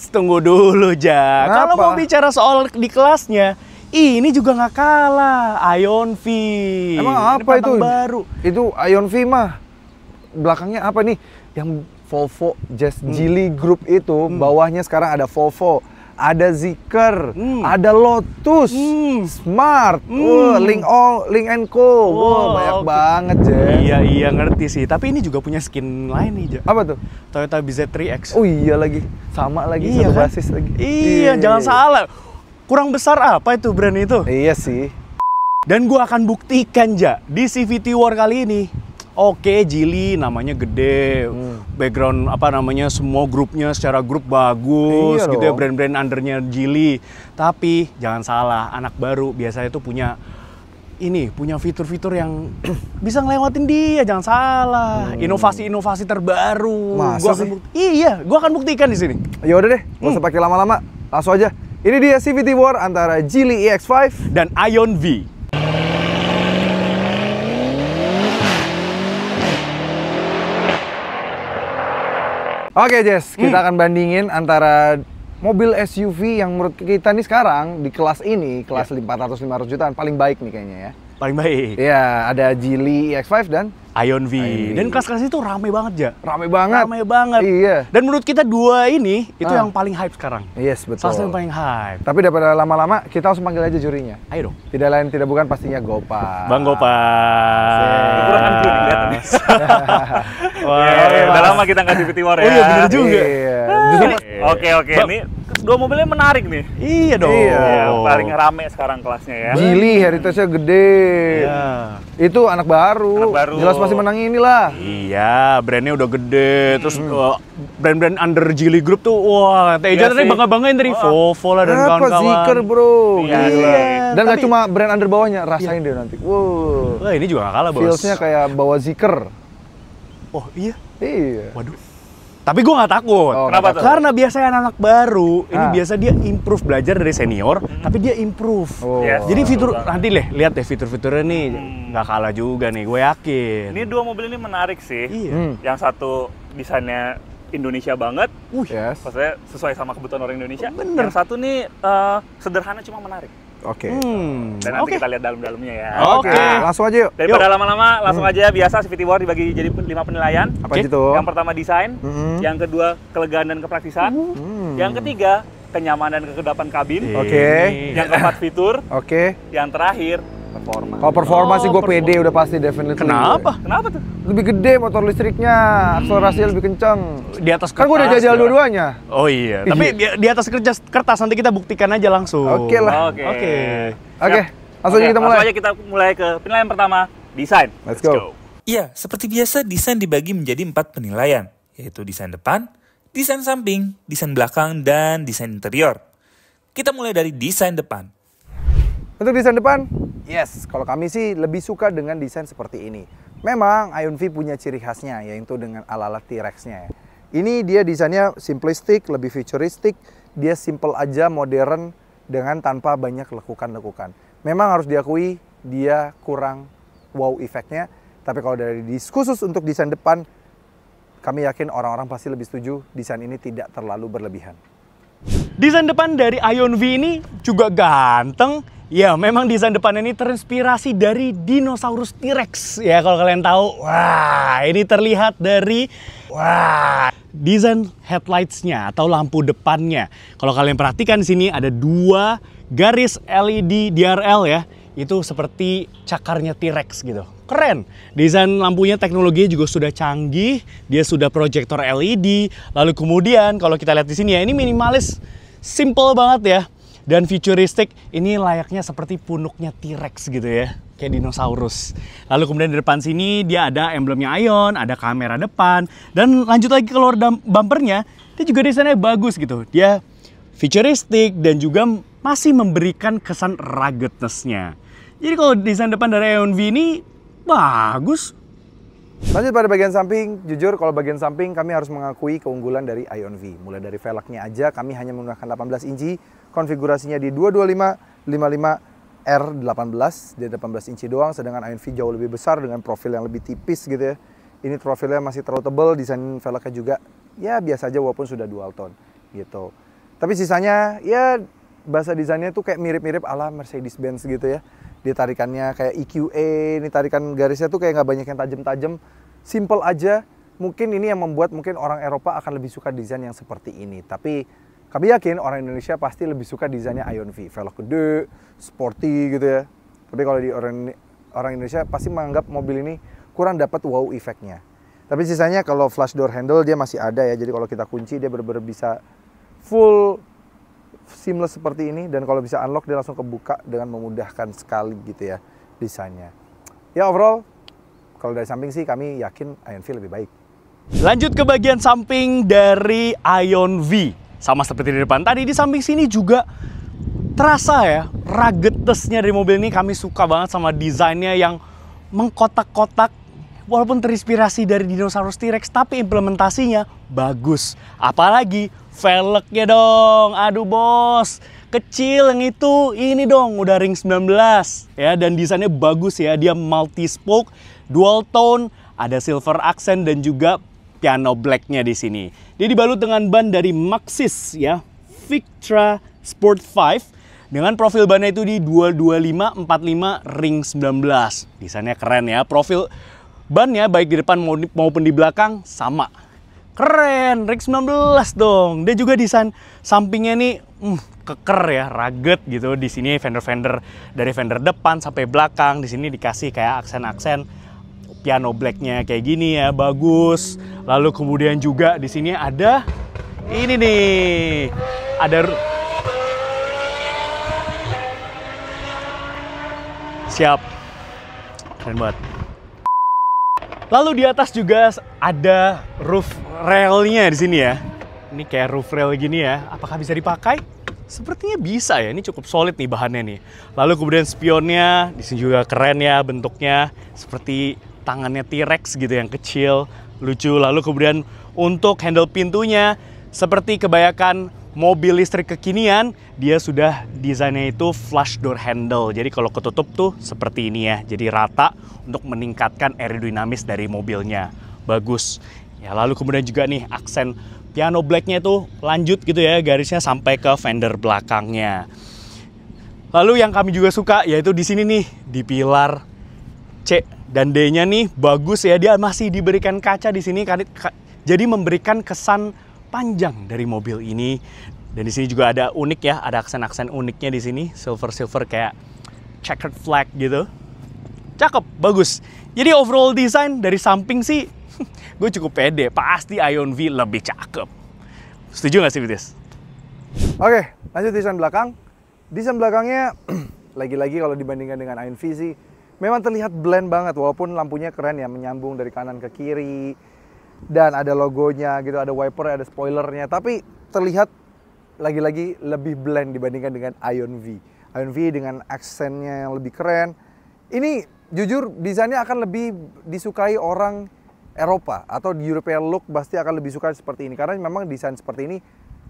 Tunggu dulu, Ja. Kalau Kenapa? mau bicara soal di kelasnya, ini juga nggak kalah. Ion V. Emang Ini apa itu? penantang baru. Itu Ion V mah. Belakangnya apa nih? Yang Volvo Jazz Geely Group itu, bawahnya sekarang ada Volvo, ada Zeekr, ada Lotus, Smart, Link Co. Banyak oke. banget, Jazz. Iya ngerti sih. Tapi ini juga punya skin lain nih, Ja. Apa tuh? Toyota BZ3X. Oh iya lagi, sama lagi, Iya satu kan? basis lagi. Iya, jangan salah. Kurang besar apa itu brand itu? Iya sih. Dan gua akan buktikan, Ja, di CVT War kali ini. Oke, Geely namanya gede, background apa namanya semua grupnya secara grup bagus, Iya gitu ya, dong. brand-brand undernya Geely. Tapi jangan salah, anak baru biasanya tuh punya fitur-fitur yang bisa ngelewatin dia, jangan salah. Inovasi-inovasi terbaru. Masa sih? Gua akan buktikan di sini. Ya udah deh, nggak usah pakai lama-lama, langsung aja. Ini dia CVT War antara Geely EX5 Dan Ion V. Oke Jess, kita akan bandingin antara mobil SUV yang menurut kita nih sekarang di kelas ini, kelas 400-500 jutaan, paling baik nih kayaknya ya. Paling baik. Iya, ada Geely EX5 dan Ion V. Ion V. Dan kelas-kelas itu rame banget, Ja. rame banget. Rame banget. Iya. Dan menurut kita dua ini itu yang paling hype sekarang. Yes, betul. Salah satu yang paling hype. Tapi daripada lama-lama, kita langsung panggil aja jurinya. Ayo dong. Tidak lain tidak bukan pastinya Gopa. Bang Gopas. Kurang clue nih kelihatan nih. Wah. Udah lama kita nggak CVT War ya. Oh iya, bener juga. Iya. Justru Oke, ini dua mobilnya menarik nih. Iya dong. Iya. Yang paling rame sekarang kelasnya ya. Geely heritage-nya gede. Iya. Itu anak baru. Anak baru. Jelas pasti menang inilah. Iya, brandnya udah gede. Terus brand-brand under Geely Group tuh, wah, Teja Iya tadi sih. bangga-banggain dari Volvo lah dan Apa kawan-kawan. Zeekr bro? Iya, Gila. iya. Dan nggak Tapi- cuma brand under bawahnya, rasain deh nanti. Wow. Wah, ini juga gak kalah, Bos. Feels-nya kayak bawa Zeekr. Oh, iya. Iya. Waduh. Tapi gue nggak takut. Oh, Kenapa tuh? Karena biasanya anak baru, ini Ah. biasa dia improve, belajar dari senior, tapi dia improve. Oh. Yes. Jadi fitur, Betul banget. nanti lihat deh fitur-fiturnya nih, nggak kalah juga nih, gue yakin. Ini dua mobil ini menarik sih. Iya. Yang satu desainnya Indonesia banget, Yes. maksudnya sesuai sama kebutuhan orang Indonesia. Bener. Yang satu nih sederhana cuma menarik. Oke. Dan nanti kita lihat dalam-dalamnya ya. Oke. Langsung aja yuk. Daripada lama-lama, langsung aja biasa CVT War dibagi jadi 5 penilaian. Apa Oke. gitu? Yang pertama desain, yang kedua kelegaan dan kepraktisan, yang ketiga kenyamanan dan kekedapan kabin, Oke. yang keempat fitur, Oke. yang terakhir performa. Kalau performa sih gue performa. pede udah pasti definitely. Kenapa? Kenapa tuh? Lebih gede motor listriknya, akselerasinya lebih kencang. Di atas Kan gue udah kertas, jajal ya. dua-duanya. Oh iya, tapi di atas kertas nanti kita buktikan aja langsung. Oke lah. Oke. Oke. Oke, langsung aja kita mulai. Langsung aja kita mulai ke penilaian pertama, desain. Let's go. Ya, seperti biasa desain dibagi menjadi 4 penilaian, yaitu desain depan, desain samping, desain belakang, dan desain interior. Kita mulai dari desain depan. Untuk desain depan, yes, kalau kami sih lebih suka dengan desain seperti ini. Memang Ion V punya ciri khasnya, yaitu dengan ala-ala T-Rex-nya ya. Ini dia desainnya simplistik, lebih futuristik, dia simple aja, modern, dengan tanpa banyak lekukan-lekukan. Memang harus diakui, dia kurang wow efeknya, tapi kalau dari khusus untuk desain depan, kami yakin orang-orang pasti lebih setuju desain ini tidak terlalu berlebihan. Desain depan dari Ion V ini juga ganteng. Ya, memang desain depan ini terinspirasi dari dinosaurus T-Rex. Ya, kalau kalian tahu. Wah, ini terlihat dari desain headlights-nya atau lampu depannya. Kalau kalian perhatikan di sini ada 2 garis LED DRL ya. Itu seperti cakarnya T-Rex gitu. Keren. Desain lampunya teknologinya juga sudah canggih. Dia sudah proyektor LED. Lalu kemudian kalau kita lihat di sini ya, ini minimalis, simple banget ya. Dan futuristik, ini layaknya seperti punuknya T-Rex gitu ya. Kayak dinosaurus. Lalu kemudian di depan sini dia ada emblemnya Ion, ada kamera depan. Dan lanjut lagi ke lower bumpernya, dia juga desainnya bagus gitu. Dia futuristik dan juga masih memberikan kesan ruggedness-nya. Jadi kalau desain depan dari Ion V ini bagus. Lanjut pada bagian samping, jujur kalau bagian samping kami harus mengakui keunggulan dari Ion V. Mulai dari velgnya aja kami hanya menggunakan 18 inci, konfigurasinya di 225 55 R18, dia 18 inci doang, sedangkan Ion V jauh lebih besar dengan profil yang lebih tipis gitu ya. Ini profilnya masih terlalu tebal, desain velgnya juga ya biasa aja walaupun sudah dual tone. gitu. Tapi sisanya ya bahasa desainnya tuh kayak mirip-mirip ala Mercedes-Benz gitu ya. Dia tarikannya kayak EQA, ini tarikan garisnya tuh kayak nggak banyak yang tajam-tajam, simple aja. Mungkin ini yang membuat mungkin orang Eropa akan lebih suka desain yang seperti ini. Tapi kami yakin orang Indonesia pasti lebih suka desainnya Ion V, velg gede, sporty gitu ya. Tapi kalau di orang Indonesia pasti menganggap mobil ini kurang dapat wow efeknya. Tapi sisanya kalau flash door handle dia masih ada ya. Jadi kalau kita kunci dia benar-benar bisa full seamless seperti ini, dan kalau bisa unlock dia langsung kebuka dengan memudahkan sekali gitu ya desainnya. Ya overall kalau dari samping sih kami yakin Ion V lebih baik. Lanjut ke bagian samping dari Ion V. Sama seperti di depan tadi, di samping sini juga terasa ya ruggedness-nya dari mobil ini. Kami suka banget sama desainnya yang mengkotak-kotak. Walaupun terinspirasi dari dinosaurus T-Rex, tapi implementasinya bagus. Apalagi velgnya dong. Aduh bos, kecil yang itu. Ini dong udah ring 19 ya, dan desainnya bagus ya. Dia multi spoke, dual tone, ada silver accent dan juga piano black-nya di sini. Dia dibalut dengan ban dari Maxxis ya, Victra Sport 5 dengan profil bannya itu di 225/45 ring 19. Desainnya keren ya. Profil bannya baik di depan maupun di belakang sama. Keren, ring 19 dong. Dia juga desain sampingnya nih keker ya, rugged gitu. Di sini fender-fender dari fender depan sampai belakang. Di sini dikasih kayak aksen-aksen piano black-nya kayak gini ya, bagus. Lalu kemudian juga di sini ada ini nih. Ada siap. Keren banget. Lalu di atas juga ada roof rail-nya di sini ya. Ini kayak roof rail gini ya. Apakah bisa dipakai? Sepertinya bisa ya. Ini cukup solid nih bahannya nih. Lalu kemudian spionnya di sini juga keren ya bentuknya, seperti tangannya T-Rex gitu yang kecil, lucu. Lalu kemudian untuk handle pintunya seperti kebanyakan mobil listrik kekinian, dia sudah desainnya itu flush door handle. Jadi kalau ketutup tuh seperti ini ya. Jadi rata untuk meningkatkan aerodinamis dari mobilnya. Bagus. Ya, lalu kemudian juga nih aksen piano black-nya itu lanjut gitu ya, garisnya sampai ke fender belakangnya. Lalu yang kami juga suka yaitu di sini nih, di pilar C dan D-nya nih bagus ya, dia masih diberikan kaca di sini, jadi memberikan kesan panjang dari mobil ini. Dan di sini juga ada unik ya, ada aksen-aksen uniknya di sini, silver kayak checkered flag gitu. Cakep, bagus. Jadi overall design dari samping sih gue cukup pede, pasti Ion V lebih cakep. Setuju nggak sih Vitis? Oke, lanjut desain belakang. Desain belakangnya lagi-lagi kalau dibandingkan dengan Ion V sih memang terlihat blend banget, walaupun lampunya keren ya, menyambung dari kanan ke kiri. Dan ada logonya gitu, ada wiper, ada spoilernya. Tapi terlihat lagi-lagi lebih blend dibandingkan dengan Ion V. Ion V dengan aksennya yang lebih keren. Ini jujur desainnya akan lebih disukai orang Eropa, atau di European look pasti akan lebih suka seperti ini. Karena memang desain seperti ini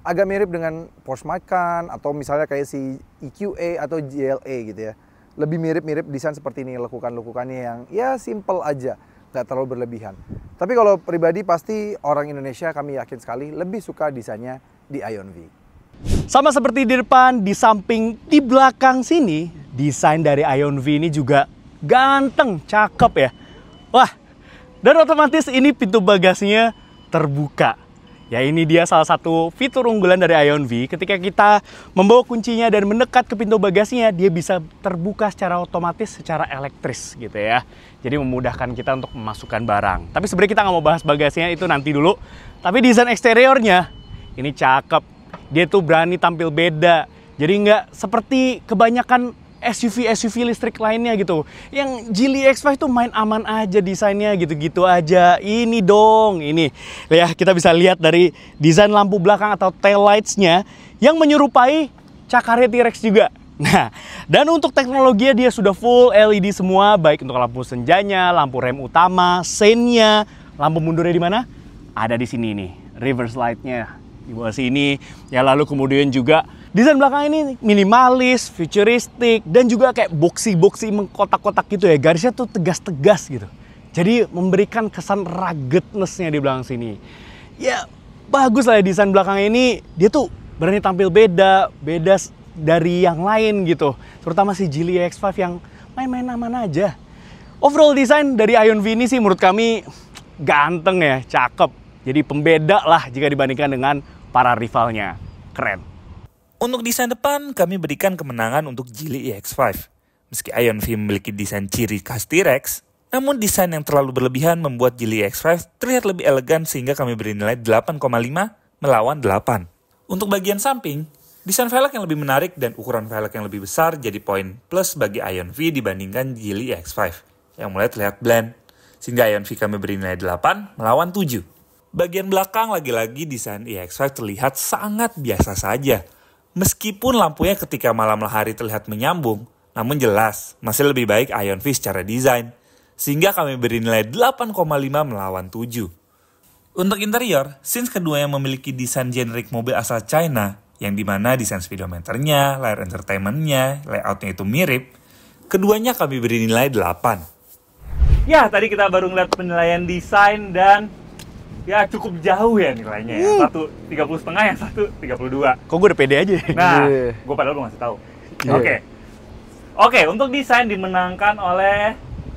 agak mirip dengan Porsche Macan, atau misalnya kayak si EQA atau GLA gitu ya. Lebih mirip-mirip desain seperti ini, lekukan-lekukannya yang ya simple aja, nggak terlalu berlebihan. Tapi kalau pribadi pasti orang Indonesia kami yakin sekali lebih suka desainnya di Ion V. Sama seperti di depan, di samping, di belakang sini, desain dari Ion V ini juga ganteng, cakep ya. Wah, dan otomatis ini pintu bagasinya terbuka. Ya, ini dia salah satu fitur unggulan dari Ion V. Ketika kita membawa kuncinya dan mendekat ke pintu bagasinya, dia bisa terbuka secara otomatis, secara elektris gitu ya. Jadi memudahkan kita untuk memasukkan barang. Tapi sebenarnya kita nggak mau bahas bagasinya, itu nanti dulu. Tapi desain eksteriornya ini cakep. Dia tuh berani tampil beda. Jadi nggak seperti kebanyakan SUV listrik lainnya gitu. Yang Geely X5 tuh main aman aja desainnya, gitu-gitu aja. Ini dong, ini. Ya, kita bisa lihat dari desain lampu belakang atau tail lights-nya yang menyerupai cakarnya T-Rex juga. Nah, dan untuk teknologinya dia sudah full LED semua, baik untuk lampu senjanya, lampu rem utama, sein-nya, lampu mundurnya di mana? Ada di sini nih, reverse light-nya di bawah sini. Ya, lalu kemudian juga desain belakang ini minimalis, futuristik, dan juga kayak boxy mengkotak-kotak gitu ya. Garisnya tuh tegas-tegas gitu. Jadi memberikan kesan ruggedness-nya di belakang sini. Ya, bagus lah ya desain belakang ini. Dia tuh berani tampil beda dari yang lain gitu. Terutama si Geely EX5 yang main-main aman aja. Overall desain dari Ion V ini sih menurut kami ganteng ya, cakep. Jadi pembeda lah jika dibandingkan dengan para rivalnya. Keren. Untuk desain depan, kami berikan kemenangan untuk Geely EX5. Meski Ion V memiliki desain ciri khas T-Rex, namun desain yang terlalu berlebihan membuat Geely EX5 terlihat lebih elegan sehingga kami beri nilai 8,5 melawan 8. Untuk bagian samping, desain velg yang lebih menarik dan ukuran velg yang lebih besar jadi poin plus bagi Ion V dibandingkan Geely EX5 yang mulai terlihat bland, sehingga Ion V kami beri nilai 8 melawan 7. Bagian belakang lagi-lagi desain EX5 terlihat sangat biasa saja. Meskipun lampunya ketika malam hari terlihat menyambung, namun jelas masih lebih baik Ion V secara desain, sehingga kami beri nilai 8,5 melawan 7. Untuk interior, since keduanya memiliki desain generik mobil asal China, yang dimana desain speedometernya, layar entertainmentnya, layoutnya itu mirip, keduanya kami beri nilai 8. Ya, tadi kita baru ngeliat penilaian desain dan ya cukup jauh ya nilainya ya. Satu 30,5, yang satu 32. Kok gue udah pede aja ya? Nah, gue padahal belum ngasih tahu. Oke, untuk desain dimenangkan oleh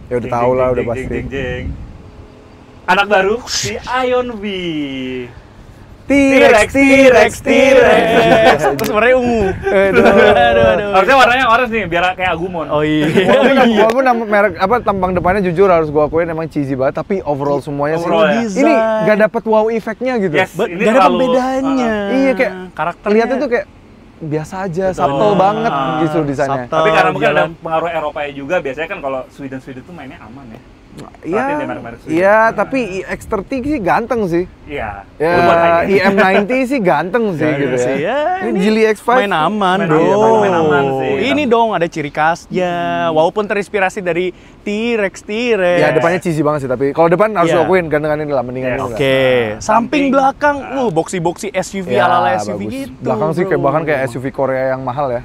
Ya udah tahu lah, udah pasti. Anak baru, si Ion V. T-Rex. Terus warnanya ungu. Aduh. Harusnya warnanya orange nih, biar kayak Agumon. Oh iya. Walaupun nama merek tampang depannya jujur harus gua akuin emang cheesy banget, tapi overall semuanya Overall ya. sih ini gak dapat wow efeknya gitu. Yes, ini Gak ada terlalu- pembedanya. Iya kayak karakternya lihatnya tuh kayak biasa aja, subtle banget gitu desainnya. Subtle. Tapi karena mungkin ada jalan. pengaruh Eropa juga, biasanya kan kalau Sweden tuh mainnya aman ya. Iya, Perhatiin deh merek-merek Sweden. iya, tapi X30 sih ganteng sih. Iya. Ya, Itu buat high-end. EM90 sih ganteng sih gitu sih, ya. ya, Ini ini Geely X5 main aman Main bro. aman, main aman sih. Ini dong ada ciri khasnya, walaupun terinspirasi dari T-Rex. Ya depannya cheesy banget sih, tapi kalau depan harus Iya. akuin gantengan ini lah, mendingan Yes. ini lah. Oke, Nah, samping samping. belakang, boxy SUV Ya, ala-ala SUV bagus. gitu. Belakang sih kayak bro. bahkan kayak SUV Korea yang mahal ya.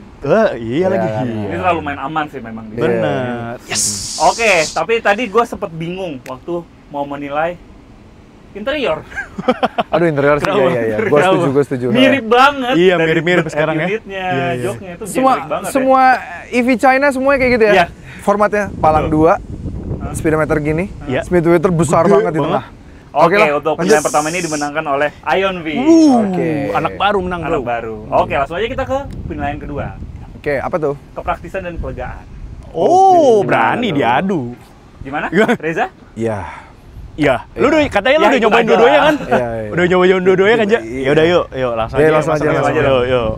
Iya lagi. kan? Ini terlalu main aman sih memang. Iya. Bener. Yes. Oke, tapi tadi gue sempet bingung waktu mau menilai interior. Aduh interior sih, Kenapa? iya. Gue setuju. Mirip banget. Iya, dari mirip-mirip head sekarang ya. unitnya, Iya, iya. joknya itu Semua generik banget semua EV China semuanya kayak gitu ya. Iya. Formatnya palang 2, speedometer gini, Iya. speedometer besar Gede banget di banget. tengah. ya. Oke, lah, untuk lanjut. penilaian pertama ini dimenangkan oleh Ion V. Oke. Anak baru menang bro. Anak baru. Oke, langsung aja kita ke penilaian kedua. Oke, apa tuh? Kepraktisan dan kelegaan. Oh, Gimana berani tuh? diadu. Gimana? Gimana? Reza? Iya. Iya, lu udah katanya lu Ya, udah itu nyobain aja dua-duanya lah. kan? Iya, iya. Udah nyobain dua-duanya kan, Ja? Iya. Ya udah yuk, langsung Iya, aja. langsung aja. Yuk.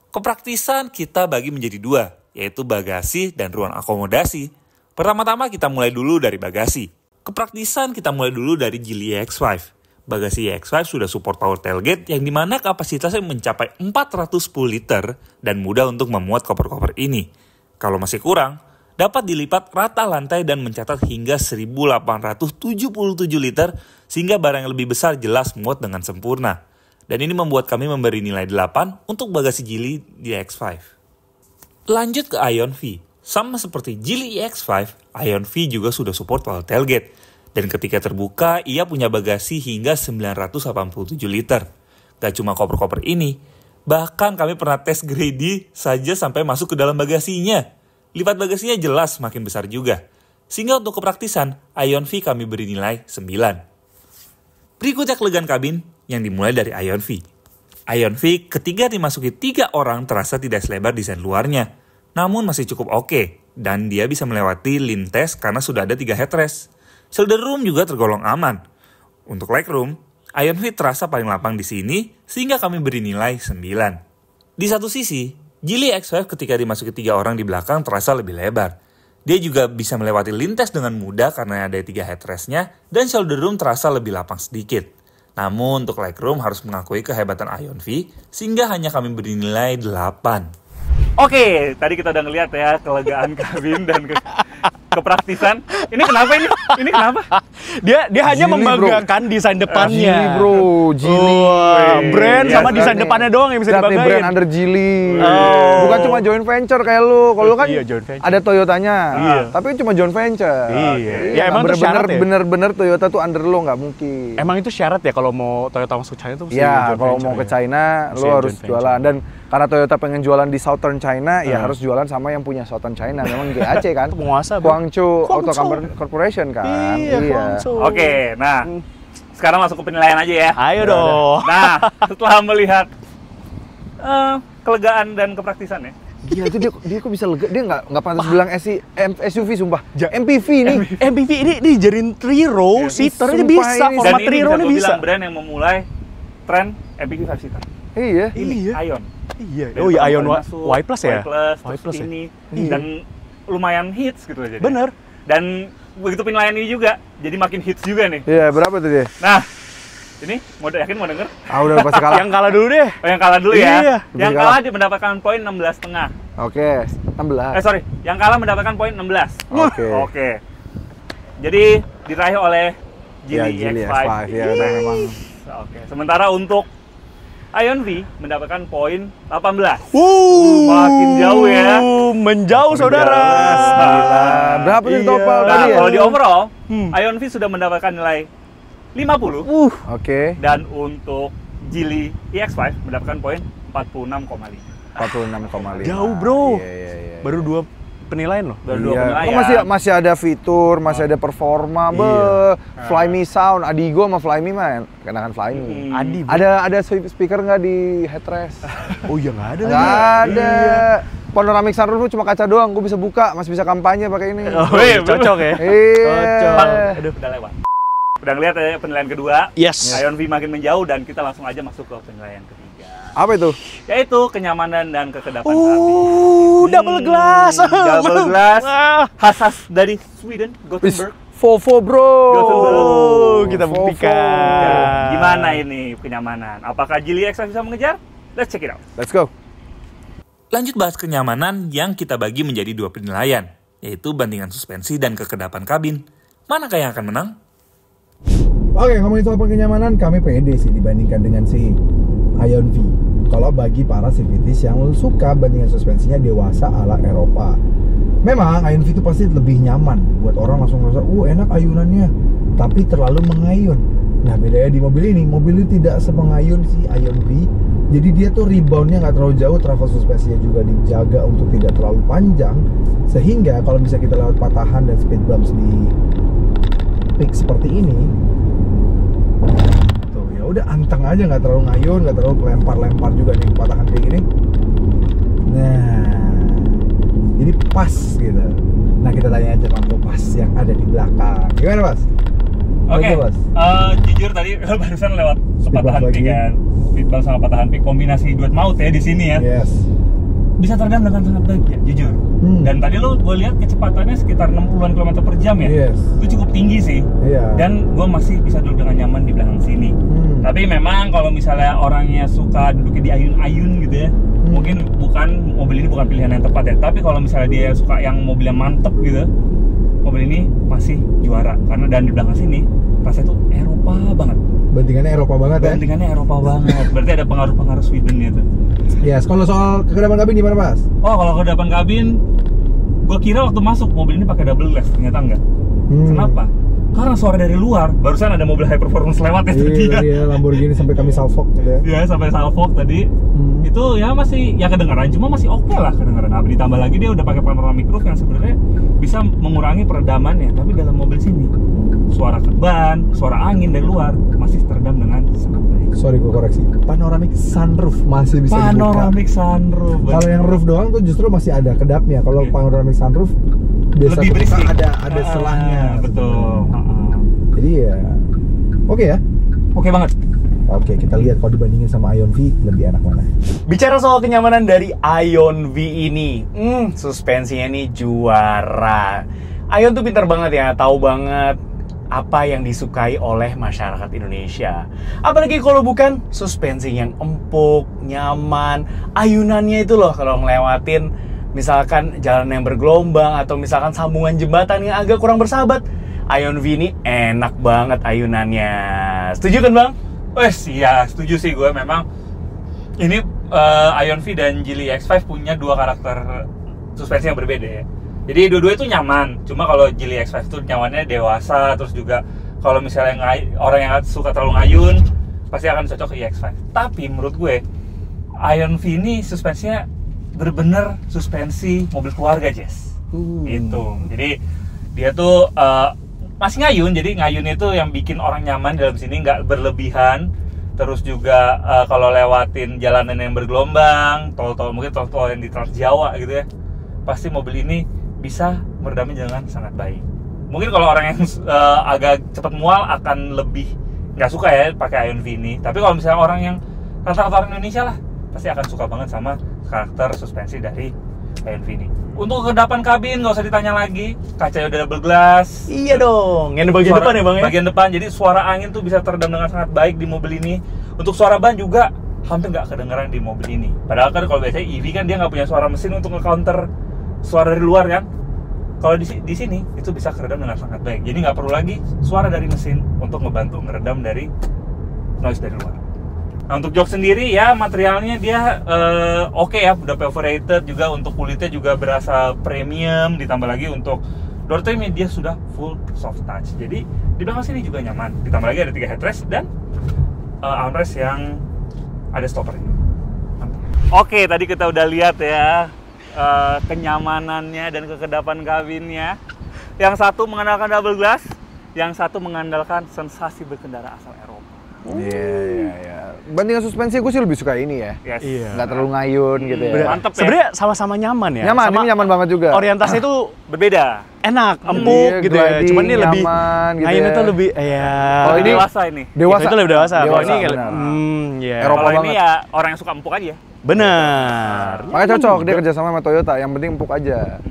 Kepraktisan kita bagi menjadi dua, yaitu bagasi dan ruang akomodasi. Pertama-tama kita mulai dulu dari bagasi. Kepraktisan kita mulai dulu dari Geely EX5. Bagasi EX5 sudah support power tailgate yang dimana kapasitasnya mencapai 410 liter dan mudah untuk memuat koper-koper ini. Kalau masih kurang, dapat dilipat rata lantai dan mencatat hingga 1877 liter sehingga barang yang lebih besar jelas muat dengan sempurna. Dan ini membuat kami memberi nilai 8 untuk bagasi Geely di EX5. Lanjut ke Ion V. Sama seperti Geely EX5, Ion V juga sudah support power tailgate. Dan ketika terbuka, ia punya bagasi hingga 987 liter. Gak cuma koper-koper ini, bahkan kami pernah tes Grady saja sampai masuk ke dalam bagasinya. Lipat bagasinya jelas makin besar juga. Sehingga untuk kepraktisan, Ion V kami beri nilai 9. Berikutnya kelegaan kabin yang dimulai dari Ion V. Ion V ketika dimasuki 3 orang terasa tidak selebar desain luarnya. Namun masih cukup oke, dan dia bisa melewati lane test karena sudah ada 3 headrest. Shoulder room juga tergolong aman. Untuk legroom, Ion V terasa paling lapang di sini, sehingga kami beri nilai 9. Di satu sisi, Geely X5 ketika dimasuki 3 orang di belakang terasa lebih lebar. Dia juga bisa melewati lane test dengan mudah karena ada 3 headrestnya, dan shoulder room terasa lebih lapang sedikit. Namun untuk legroom harus mengakui kehebatan Ion V, sehingga hanya kami beri nilai 8. Oke, tadi kita udah ngeliat ya kelegaan kabin dan kepraktisan. Ini kenapa ini? Ini kenapa? Dia hanya Geely, membanggakan desain depannya. Geely, bro. Geely. Wah, brand Iya, sama lihat desain nih. depannya doang yang bisa Lihat nih, dibanggain. brand under Geely. Oh. Bukan cuma joint venture kayak lu. Kalau lu kan Iya, joint venture. ada Toyotanya. Iya. Tapi cuma joint venture. Iya. Ya, emang itu bener-bener syarat ya? bener-bener Toyota tuh under lu nggak mungkin. Emang itu syarat ya kalau mau Toyota masuk China tuh mesti Iya, joint kalau venture mau ke ya? China, Mesti lo joint harus venture. jualan. Dan karena Toyota pengen jualan di Southern China, ya Hmm. harus jualan sama yang punya Southern China. Memang GAC kan, Penguasa, Bro. Guangzhou Auto Guangzhou. Corporation kan. Iya, Guangzhou. Oke, nah sekarang masuk ke penilaian aja ya. Ayo dong. Nah, setelah melihat kelegaan dan kepraktisan ya. Gila itu dia kok bisa lega, dia nggak pantas bilang SUV sumpah. Ja- MPV nih. MPV ini dijadiin 3-row seater ini sumpah bisa, ini. format Dan ini 3-row bisa ini gue bisa. bilang brand yang memulai tren MPV 5 seater. Iya. Ini Iya. Ion. Iya. Dari Oh iya, pertama Ion kali masuk, Y Plus ya? Y Plus, Y terus Plus ya? ini Iya. dan lumayan hits gitu aja. Bener. Dan begitu penilaian ini juga jadi makin hits juga nih. Iya, berapa tuh dia? Nah, ini mau yakin mau denger? Ah, udah pasti kalah. Yang kalah dulu deh. Oh, yang kalah dulu Iya. ya. Yang Lebih kalah dia mendapatkan poin 16,5. Oke, 16. Sorry, yang kalah mendapatkan poin 16. Oke. Oke. Jadi diraih oleh Ya, Geely Geely X5. X5 ya, memang. Oke. Sementara untuk Ion V mendapatkan poin 18. Makin jauh ya. Menjauh saudara. Gila. Berapa tuh Iya. total Nah, tadi ya? kalau di overall, Hmm. Ion V sudah mendapatkan nilai 50 Oke, dan untuk Geely EX5 mendapatkan poin 46,5. 46,5. Jauh, bro. Iya, iya, iya. Baru 2 penilaian loh. Baru dua Iya. penilaian. Kok masih ada fitur, masih ada performa, Iya. Fly Me Sound, Adigo sama Fly Me mah kenakan Fly Me. Adi. Bro. Ada speaker nggak di headrest? Oh iya nggak ada. Nggak lagi. ada. Iya. Panoramic sunroof cuma kaca doang, gue bisa buka, masih bisa kampanye pakai ini. Oh, Wih, cocok ya. Iya. Cocok. Aduh. Udah lewat. Udah ngeliat ya penilaian kedua. Yes. Ion V makin menjauh dan kita langsung aja masuk ke penilaian ketiga. Apa itu? Yaitu kenyamanan dan kekedapan kabin. Double glass. Double glass. Ah. Khas dari Sweden, Gothenburg. Volvo bro. Oh, kita Volvo. buktikan. Gimana ini kenyamanan? Apakah Geely X5 bisa mengejar? Let's check it out. Let's go. Lanjut bahas kenyamanan yang kita bagi menjadi 2 penilaian, yaitu bandingan suspensi dan kekedapan kabin. Manakah yang akan menang? Oke, ngomongin soal kenyamanan, kami pede sih dibandingkan dengan si Ion V. Kalau bagi para sivitis yang suka bandingan suspensinya dewasa ala Eropa. Memang Ion V itu pasti lebih nyaman. Buat orang langsung merasa, enak ayunannya. Tapi terlalu mengayun. Nah, bedanya di mobil ini tidak semengayun si Ion V. Jadi dia tuh reboundnya nggak terlalu jauh, travel suspensinya juga dijaga untuk tidak terlalu panjang. Sehingga kalau bisa kita lewat patahan dan speed bumps di peak seperti ini, tuh ya udah anteng aja, nggak terlalu ngayun, nggak terlalu lempar-lempar juga nih patahan kayak gini. Nah, jadi pas gitu. Nah, kita tanya aja Bang Pas yang ada di belakang. Gimana Mas? Oke, Oke, Mas. jujur tadi barusan lewat Speed patahan bump peak lagi. kan. Speed bump sama patahan peak, kombinasi duet maut ya di sini ya. Yes. Bisa teredam dengan sangat baik ya, jujur. Hmm. Dan tadi lo gue lihat kecepatannya sekitar 60-an km per jam ya. Yes. Itu cukup tinggi sih. Iya. Dan gue masih bisa duduk dengan nyaman di belakang sini. Tapi memang kalau misalnya orangnya suka duduknya di ayun-ayun gitu ya, mungkin mobil ini bukan pilihan yang tepat ya. Tapi kalau misalnya dia suka yang mobil yang mantep gitu, mobil ini masih juara. Karena dan di belakang sini rasanya tuh Eropa banget. Bandingannya Eropa banget ya. Bandingannya Eropa banget. Berarti ada pengaruh-pengaruh Sweden gitu. Yes. Kalau soal kekedapan kabin gimana Mas? Oh, kalau ke depan kabin, gue kira waktu masuk mobil ini pakai double glass, ternyata enggak. Kenapa? Karena suara dari luar. Barusan ada mobil high performance lewat ya tadi ya. Iya, Lamborghini sampai kami salfok gitu ya. Ya, sampai salfok tadi. Itu ya masih ya kedengaran, cuma masih oke lah kedengaran. Nah, ditambah lagi dia udah pakai panoramic roof yang sebenarnya bisa mengurangi peredamannya. Tapi dalam mobil sini suara ban, suara angin dari luar masih teredam dengan sangat baik. Sorry gue koreksi. Panoramic sunroof masih bisa Panoramic dibuka. sunroof. Kalau yang roof doang tuh justru masih ada kedapnya. Kalau Iya. panoramic sunroof biasa Lebih kebuka berisik. ada selahnya. Betul. Jadi ya oke ya. Oke banget. Oke, kita lihat kalau dibandingin sama Ion V lebih enak mana. Bicara soal kenyamanan dari Ion V ini, suspensinya ini juara. Ion tuh pintar banget ya, tahu banget apa yang disukai oleh masyarakat Indonesia. Apalagi kalau bukan suspensi yang empuk, nyaman, ayunannya itu loh kalau ngelewatin misalkan jalan yang bergelombang atau misalkan sambungan jembatan yang agak kurang bersahabat, Ion V ini enak banget ayunannya. Setuju kan Bang? Wes, iya setuju sih gue. Memang ini Ion V dan Geely X5 punya dua karakter suspensi yang berbeda ya. Jadi dua-dua itu nyaman. Cuma kalau Geely X5 itu nyamannya dewasa, terus juga kalau misalnya orang yang suka terlalu ngayun pasti akan cocok ke X5. Tapi menurut gue Ion V ini suspensinya bener-bener suspensi mobil keluarga, Jess. Gitu. Jadi dia tuh masih ngayun, jadi ngayun itu yang bikin orang nyaman dalam sini, nggak berlebihan. Terus juga kalau lewatin jalanan yang bergelombang, tol-tol mungkin tol-tol yang di Trans Jawa gitu ya, pasti mobil ini bisa meredam dengan sangat baik. Mungkin kalau orang yang agak cepat mual akan lebih nggak suka ya pakai Ion V ini. Tapi kalau misalnya orang yang rata-rata orang Indonesia lah, pasti akan suka banget sama karakter suspensi dari Ion V ini. Untuk kekedapan kabin nggak usah ditanya lagi, kaca udah double glass. Iya dong, yang di bagian depan ya Bang ya? Bagian depan, jadi suara angin tuh bisa teredam dengan sangat baik di mobil ini. Untuk suara ban juga hampir nggak kedengeran di mobil ini. Padahal kan kalau biasanya EV kan dia nggak punya suara mesin untuk nge-counter suara dari luar kan. Kalau di sini itu bisa keredam dengan sangat baik. Jadi nggak perlu lagi suara dari mesin untuk ngebantu ngeredam dari noise dari luar. Nah, untuk jok sendiri ya materialnya dia oke ya, udah perforated juga, untuk kulitnya juga berasa premium, ditambah lagi untuk door trimnya dia sudah full soft touch. Jadi di belakang sini juga nyaman. Ditambah lagi ada 3 headrest dan armrest yang ada stoppernya. Oke, tadi kita udah lihat ya kenyamanannya dan kekedapan kabinnya. Yang satu mengandalkan double glass, yang satu mengandalkan sensasi berkendara asal Eropa. Iya. Bandingan suspensi gue sih lebih suka ini ya. Yes. Iya. Nggak terlalu ngayun gitu ya. Mantep ya. Sebenarnya sama-sama nyaman ya. Nyaman, Sama ini nyaman banget juga. orientasinya itu Berbeda. enak, empuk Iya, gitu ya. gliding, Cuman ini lebih nyaman gitu ngayun ya. itu lebih ya. Kalau ini dewasa ini. Dewasa. Itu lebih dewasa. Kalau Dewasa, ini kayak benar. ya. Eropa Kalau ini banget. ya orang yang suka empuk aja. Benar. Makanya cocok dia kerja sama Toyota, yang penting empuk aja.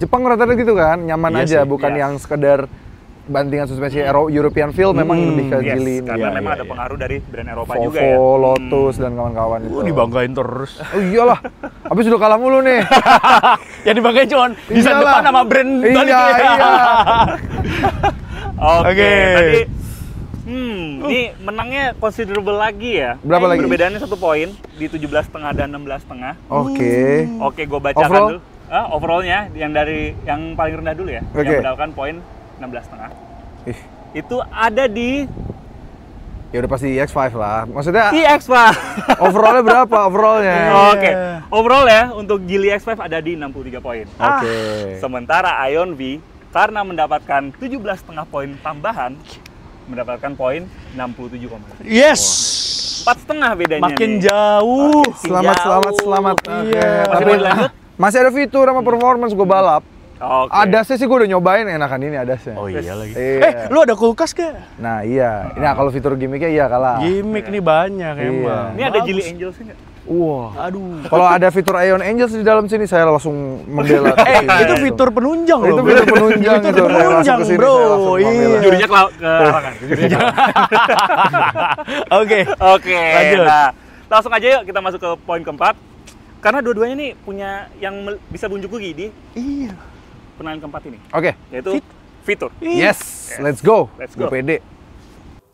Jepang rata-rata gitu kan, nyaman Iya aja, sih, bukan iya. yang sekedar bandingan suspensi European feel, memang lebih ke Yes, Geely ini. karena Iya, memang iya, ada iya. pengaruh dari brand Eropa Volvo, juga ya. Lotus dan kawan-kawan itu. Dibanggain terus. Oh iyalah, habis udah kalah mulu nih. Yang dibanggain cuman desain Iyalah. depan sama brand Iya, baliknya. iya. Oke, Oke. tadi ini menangnya considerable lagi ya. Berapa lagi? Perbedaannya 1 poin di 17,5 dan 16,5. Oke. Oke, gue bacakan Overall? dulu. Overallnya yang paling rendah dulu ya, Oke. yang mendapatkan poin 16,5. Ih, Itu ada di ya udah pasti X5 lah. Maksudnya X Pak. overallnya berapa overallnya? Oke, overall ya untuk Geely X5 ada di 63 poin. Oke. Sementara Ion V karena mendapatkan 17,5 poin tambahan mendapatkan poin 67,5. Yes. 4,5 bedanya Makin nih. jauh. Selamat. Iya. Masih Tapi mau dilanjut? masih ada fitur sama performance gue balap. Oke. Adasnya sih gue udah nyobain, enakan ini adasnya. Oh iya lagi. Iya. Lu ada kulkas gak? Nah iya, nah kalau fitur gimmicknya iya kalah. Gimik nih banyak Iya. emang. Ini ada Bagus. Geely Angels nggak? Wah. Aduh. Kalau ada fitur Ion Angels di dalam sini, saya langsung membela. Itu fitur penunjang loh. Itu bro. fitur penunjang Itu itu. Saya penunjang, langsung kesini, bro. saya langsung membela. Iya. Jurinya ke larangan. Oke. Oke. Lanjut. Nah, langsung aja yuk kita masuk ke poin keempat. Karena dua-duanya nih punya yang bisa bunjuk gigi di Iya. penilaian keempat ini, Oke. yaitu fitur. Yes, let's go. Let's go. Gue pede.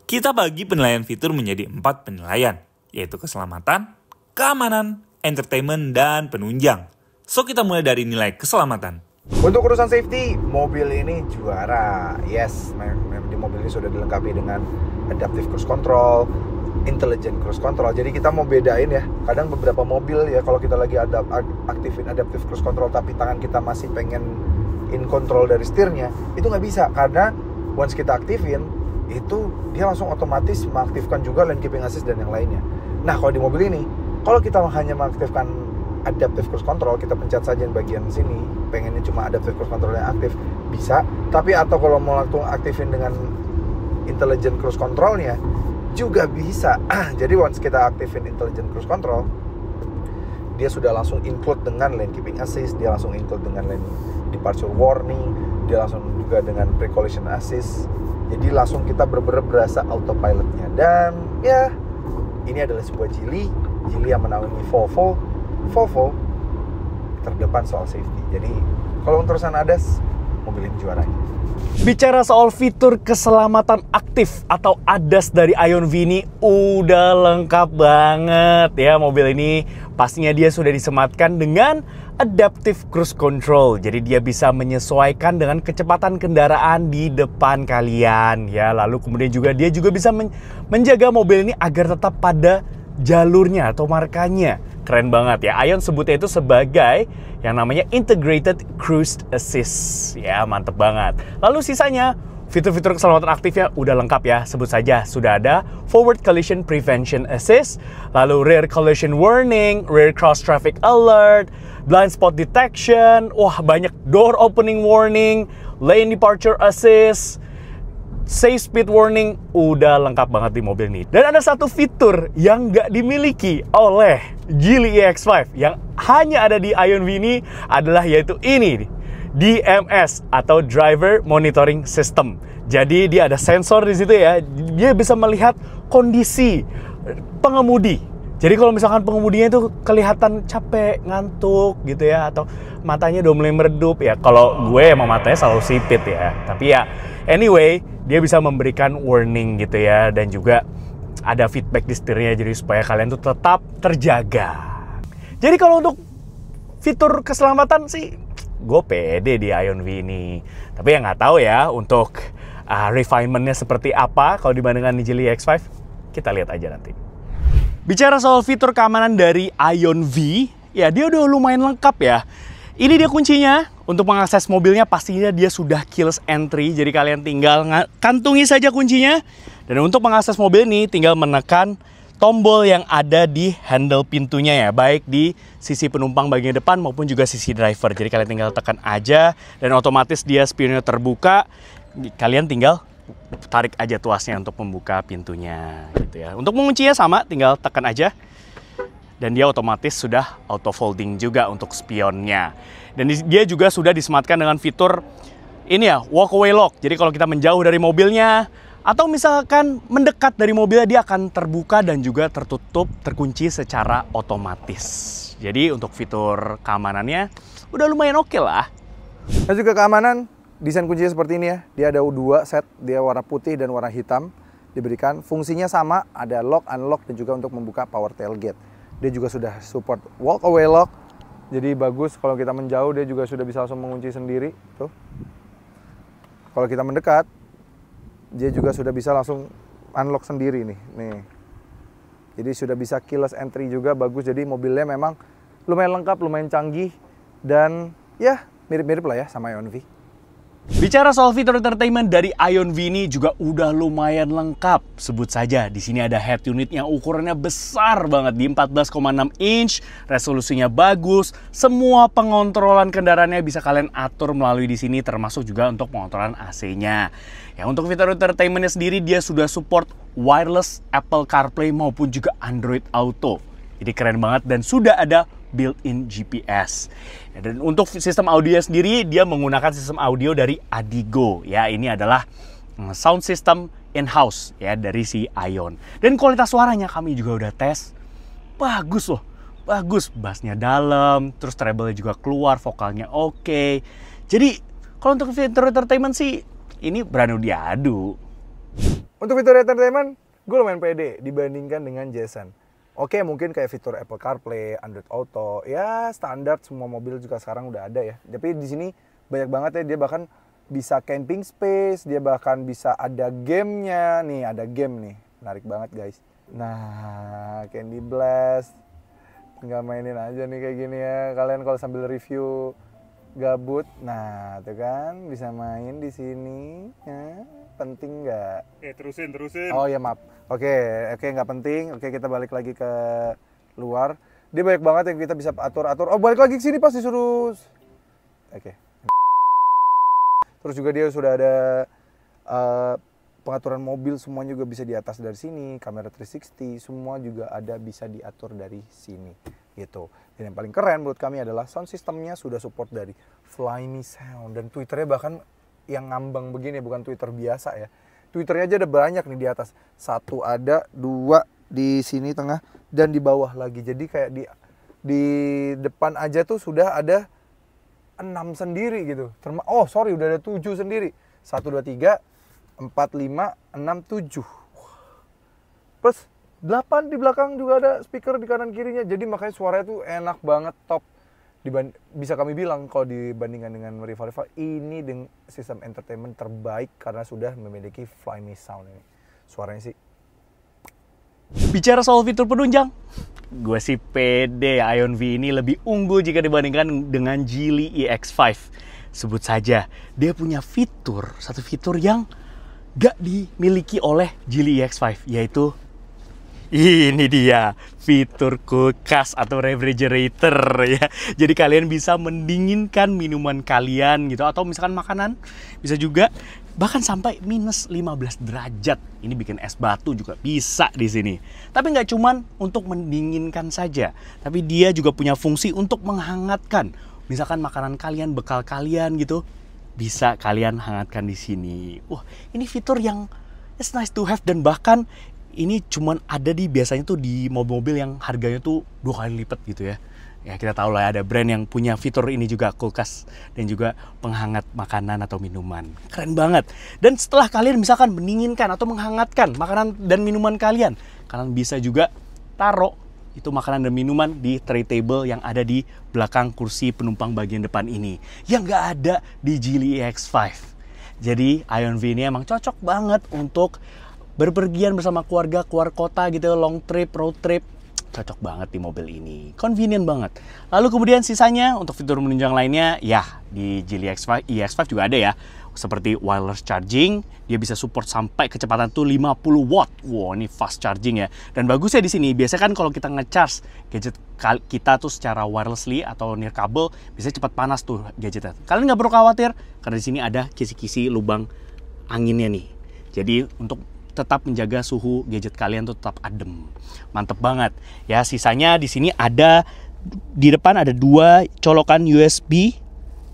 Kita bagi penilaian fitur menjadi 4 penilaian, yaitu keselamatan, keamanan, entertainment, dan penunjang. So, kita mulai dari nilai keselamatan. Untuk urusan safety, mobil ini juara. Yes, di mobil ini sudah dilengkapi dengan adaptive cruise control, intelligent cruise control. Jadi kita mau bedain ya. Kadang beberapa mobil ya kalau kita lagi aktifin adaptive cruise control tapi tangan kita masih pengen in control dari setirnya, itu nggak bisa karena once kita aktifin itu dia langsung otomatis mengaktifkan juga lane keeping assist dan yang lainnya. Nah kalau di mobil ini, kalau kita hanya mengaktifkan adaptive cruise control, kita pencet saja yang bagian sini, pengennya cuma adaptive cruise control yang aktif, bisa. Tapi atau kalau mau langsung aktifin dengan intelligent cruise controlnya juga bisa. Jadi once kita aktifin intelligent cruise control, dia sudah langsung include dengan lane keeping assist, dia langsung include dengan lane departure warning, dia langsung juga dengan pre-collision assist. Jadi langsung kita bener-bener berasa autopilotnya. Dan ya, ini adalah sebuah Geely yang menaungi Volvo terdepan soal safety. Jadi kalau untuk urusan ADAS, mobil ini juaranya. Bicara soal fitur keselamatan aktif atau ADAS dari Ion V ini udah lengkap banget ya. Mobil ini pastinya dia sudah disematkan dengan Adaptive Cruise Control. Jadi dia bisa menyesuaikan dengan kecepatan kendaraan di depan kalian ya. Lalu kemudian juga dia juga bisa menjaga mobil ini agar tetap pada jalurnya atau markanya. Keren banget ya. Ion sebutnya itu sebagai yang namanya Integrated Cruise Assist. Ya, mantep banget. Lalu sisanya, fitur-fitur keselamatan aktifnya udah lengkap ya. Sebut saja, sudah ada Forward Collision Prevention Assist, lalu Rear Collision Warning, Rear Cross Traffic Alert, Blind Spot Detection, wah banyak, Door Opening Warning, Lane Departure Assist, Safe Speed Warning, udah lengkap banget di mobil ini. Dan ada satu fitur yang nggak dimiliki oleh Geely EX5 yang hanya ada di Ion V ini adalah yaitu ini, DMS atau Driver Monitoring System. Jadi dia ada sensor di situ ya, dia bisa melihat kondisi pengemudi. Jadi kalau misalkan pengemudinya itu kelihatan capek, ngantuk gitu ya, atau matanya udah mulai meredup ya. Kalau gue emang matanya selalu sipit ya. Tapi ya anyway, dia bisa memberikan warning gitu ya. Dan juga ada feedback di setirnya jadi supaya kalian tuh tetap terjaga. Jadi kalau untuk fitur keselamatan sih gue pede di Ion V ini. Tapi ya nggak tahu ya untuk refinementnya seperti apa kalau dibandingkan di Geely EX5. Kita lihat aja nanti. Bicara soal fitur keamanan dari Ion V, ya dia udah lumayan lengkap ya. Ini dia kuncinya. Untuk mengakses mobilnya pastinya dia sudah keyless entry. Jadi kalian tinggal kantungi saja kuncinya. Dan untuk mengakses mobil ini tinggal menekan tombol yang ada di handle pintunya ya. Baik di sisi penumpang bagian depan maupun juga sisi driver. Jadi kalian tinggal tekan aja dan otomatis dia spionnya terbuka. Kalian tinggal tarik aja tuasnya untuk membuka pintunya gitu ya. Untuk menguncinya sama, tinggal tekan aja. Dan dia otomatis sudah auto folding juga untuk spionnya. Dan dia juga sudah disematkan dengan fitur ini ya, walk away lock. Jadi kalau kita menjauh dari mobilnya atau misalkan mendekat dari mobilnya, dia akan terbuka dan juga tertutup, terkunci secara otomatis. Jadi untuk fitur keamanannya udah lumayan oke lah. Dan juga keamanan, desain kuncinya seperti ini ya. Dia ada dua set, dia warna putih dan warna hitam diberikan. Fungsinya sama, ada lock, unlock dan juga untuk membuka power tailgate. Dia juga sudah support walk away lock. Jadi bagus kalau kita menjauh dia juga sudah bisa langsung mengunci sendiri. Tuh. Kalau kita mendekat, dia juga sudah bisa langsung unlock sendiri nih. Jadi sudah bisa keyless entry juga, bagus. Jadi mobilnya memang lumayan lengkap, lumayan canggih. Dan ya mirip-mirip lah ya sama Ion V. Bicara soal fitur entertainment dari Ion V ini juga udah lumayan lengkap. Sebut saja di sini ada head unit yang ukurannya besar banget di 14,6 inch, resolusinya bagus, semua pengontrolan kendaraannya bisa kalian atur melalui di sini, termasuk juga untuk pengontrolan AC-nya. Ya untuk fitur entertainmentnya sendiri dia sudah support wireless Apple CarPlay maupun juga Android Auto. Jadi keren banget dan sudah ada built-in GPS. Dan untuk sistem audio sendiri dia menggunakan sistem audio dari Adigo ya. Ini adalah sound system in-house ya dari si Ion. Dan kualitas suaranya kami juga udah tes. Bagus loh. Bagus, bassnya dalam, terus treble-nya juga keluar, vokalnya oke. Jadi kalau untuk fitur entertainment sih ini berani diadu. Untuk fitur entertainment gue lumayan pede dibandingkan dengan Jason. Oke, mungkin kayak fitur Apple CarPlay, Android Auto, ya standar semua mobil juga sekarang udah ada ya. Tapi di sini banyak banget ya, dia bahkan bisa camping space, dia bahkan bisa ada gamenya. Nih, ada game nih, menarik banget guys. Nah, Candy Blast, tinggal mainin aja nih kayak gini ya. Kalian kalau sambil review gabut, nah tuh kan bisa main di sini. Ya, penting nggak? Terusin. Oh ya maaf. Oke, nggak penting. Oke, kita balik lagi ke luar. Dia banyak banget yang kita bisa atur-atur. Oh, balik lagi ke sini pas disuruh. Oke. Terus juga dia sudah ada pengaturan mobil, semuanya juga bisa di atas dari sini. Kamera 360, semua juga ada bisa diatur dari sini. Gitu. Dan yang paling keren menurut kami adalah sound systemnya sudah support dari Flyme Sound. Dan Twitternya bahkan yang ngambang begini, bukan Twitter biasa ya. Twitternya aja ada banyak nih di atas. Satu ada, dua di sini tengah, dan di bawah lagi. Jadi kayak di Di depan aja tuh sudah ada 6 sendiri gitu. Oh sorry, udah ada 7 sendiri. 1, 2, 3, 4, 5, 6, 7. Plus 8 di belakang juga ada speaker di kanan kirinya. Jadi makanya suaranya tuh enak banget, top. Bisa kami bilang kalau dibandingkan dengan rival-rival, ini dengan sistem entertainment terbaik karena sudah memiliki Flyme Sound ini. Suaranya sih. Bicara soal fitur penunjang, gue sih pede Ion V ini lebih unggul jika dibandingkan dengan Geely EX5. Sebut saja, dia punya satu fitur yang gak dimiliki oleh Geely EX5, yaitu ini dia, fitur kulkas atau refrigerator ya. Jadi kalian bisa mendinginkan minuman kalian gitu, atau misalkan makanan, bisa juga bahkan sampai minus 15 derajat. Ini bikin es batu juga bisa di sini. Tapi nggak cuman untuk mendinginkan saja, tapi dia juga punya fungsi untuk menghangatkan. Misalkan makanan kalian, bekal kalian gitu, bisa kalian hangatkan di sini. Wah, ini fitur yang it's nice to have, dan bahkan ini cuman ada biasanya tuh di mobil-mobil yang harganya tuh 2 kali lipat gitu ya. Ya kita tahu lah ada brand yang punya fitur ini juga, kulkas dan juga penghangat makanan atau minuman. Keren banget. Dan setelah kalian misalkan mendinginkan atau menghangatkan makanan dan minuman kalian bisa juga taruh itu makanan dan minuman di tray table yang ada di belakang kursi penumpang bagian depan ini, yang nggak ada di Geely EX5. Jadi Ion V ini emang cocok banget untuk berpergian bersama keluarga keluar kota gitu, long trip, road trip. Cocok banget di mobil ini, convenient banget. Lalu kemudian sisanya untuk fitur menunjang lainnya, ya di Geely EX5 juga ada ya, seperti wireless charging. Dia bisa support sampai kecepatan tuh 50 watt. Wow, ini fast charging ya. Dan bagusnya di sini, biasanya kan kalau kita nge-charge gadget kita tuh secara wirelessly atau near kabel, bisa cepat panas tuh gadgetnya. Kalian nggak perlu khawatir karena di sini ada kisi-kisi lubang anginnya nih. Jadi untuk tetap menjaga suhu gadget kalian tuh tetap adem. Mantep banget. Ya, sisanya di sini ada di depan ada 2 colokan USB,